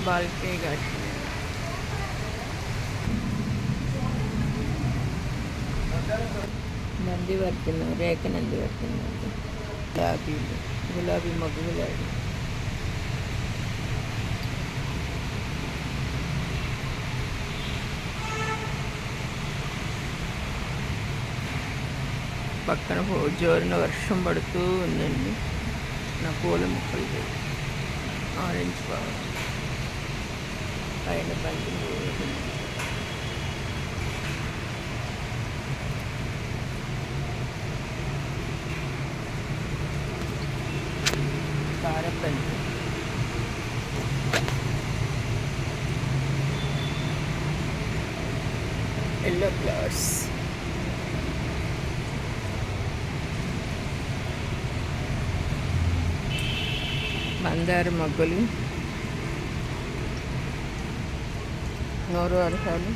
Balcony garden. నందివర్ధనం, రేఖ నందివర్ధనం, గులాబీలు, గులాబీ మొగ్గు గులాబీ. పక్కన జోరున వర్షం పడుతూ ఉందండి. నా పూల మొక్కలు ఆరెంజ్ ఫ్లవర్ పైన బంతి కారబంతి, ఎల్లో ఫ్లవర్స్, మందార మొగ్గలు, నోరు అర్హాలు,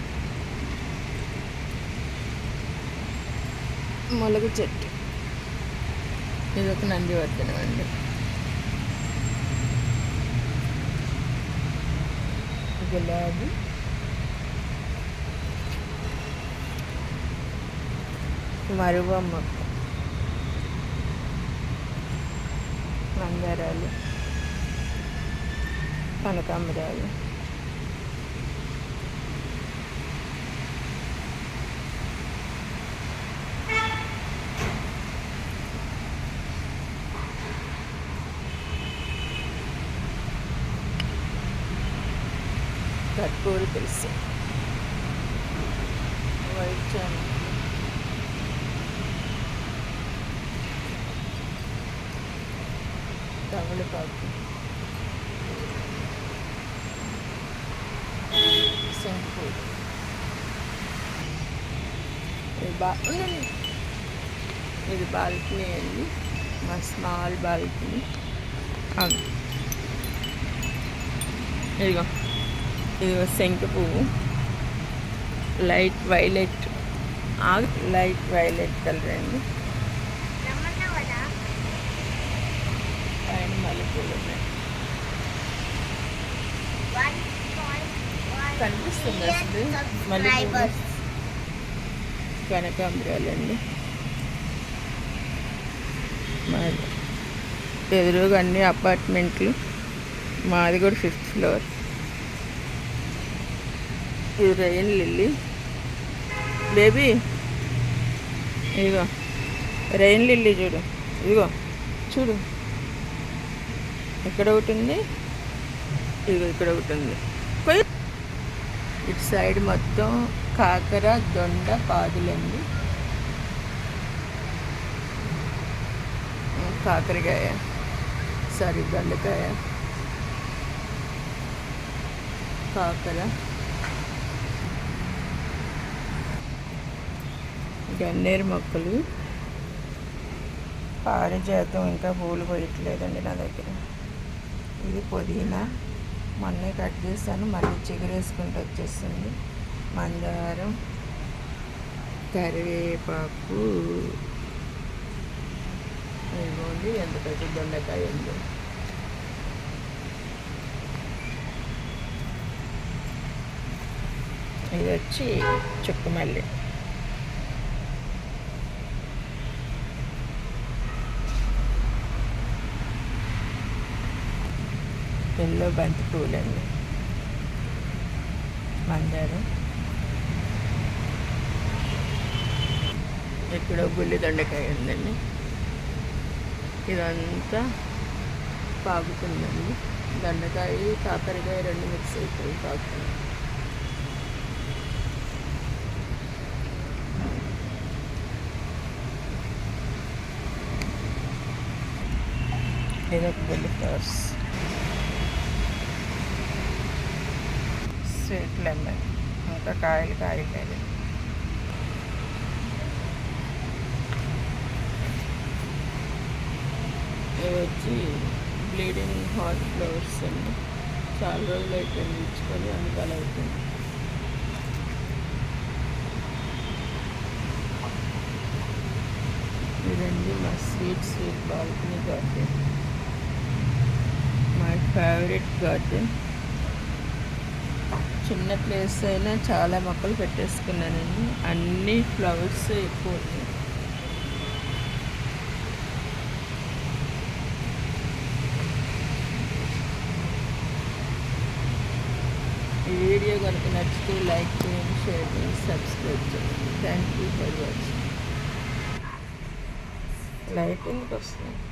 మొలగ చెట్టు. ఇది ఒక నందివర్ధనం అండి. గులాబీ, మరువ మొక్క, మందారాలు, కనకాంబరాలు, కర్పూర తులసి, వైట్ చామంతి, తమలపాకు, శంకుపూలు. ఇది బాల్కనీ అండి, మా స్మాల్ బాల్కనీ. ఇదిగో ఇదిగో శంకు పువ్వు, లైట్ వైలెట్ కలర్ అండి. పైన మల్లెపూలు ఉన్నాయి. కనిపిస్తుంది అసలు మల్లెపూలు, కనకాంబరాలండి. ఎదురుగా అన్ని అపార్ట్మెంట్లు. మాది కూడా 5th ఫ్లోర్. ఇది రెయిన్ లిల్లీ బేబీ. ఇదిగో రెయిన్ లిల్లీ చూడు, ఇదిగో చూడు, ఇక్కడ ఒకటి ఉంది, ఇదిగో ఇక్కడ ఒకటి ఉంది. ఇటు సైడ్ మొత్తం కాకర, దొండ, పాదులండి. కాకరకాయ, సారీ దొండకాయ, కాకర, గన్నేరు మొక్కలు, పారిజాతం ఇంకా పూలు పోయట్లేదండి నా దగ్గర. ఇది పుదీనా, మొన్నే కట్ చేశాను, మళ్ళీ చిగురేసుకుంటూ వచ్చేస్తుంది. మందారం, కరివేపాకు, ఇదిగోండి ఎంత పెద్ద దొండకాయ ఉంది. ఇది వచ్చి చుక్కమల్లి. ఎల్లో బంతి పూలండి, మందారం. ఇక్కడ గుల్లి దొండకాయ ఉందండి. ఇదంతా పాకుతుందండి. దొండకాయ, కాకరకాయ రెండు మిక్స్ అయిపోయి పాకుతుంది. ఇదొక గుల్లి ఫ్లవర్స్, స్వీట్ లెమన్, ఇంకా కాయలు లేదు. ఇవి వచ్చి బ్లీడింగ్ హార్ట్ ఫ్లవర్స్ అండి. చాలా రోజులు అయిపోయింది ఇచ్చుకొని, అందుకని అవుతుంది. ఇదండి మా sweet balcony garden, my favourite garden. చిన్న ప్లేస్ అయినా చాలా మొక్కలు పెట్టేసుకున్నానండి. అన్ని ఫ్లవర్స్ ఎక్కువ ఉన్నాయి. ఈ వీడియో కనుక నచ్చితే లైక్ చేయండి, షేర్ చేయండి, సబ్స్క్రైబ్ చేయండి. Thank you for watching. Light ఎందుకు వస్తుంది?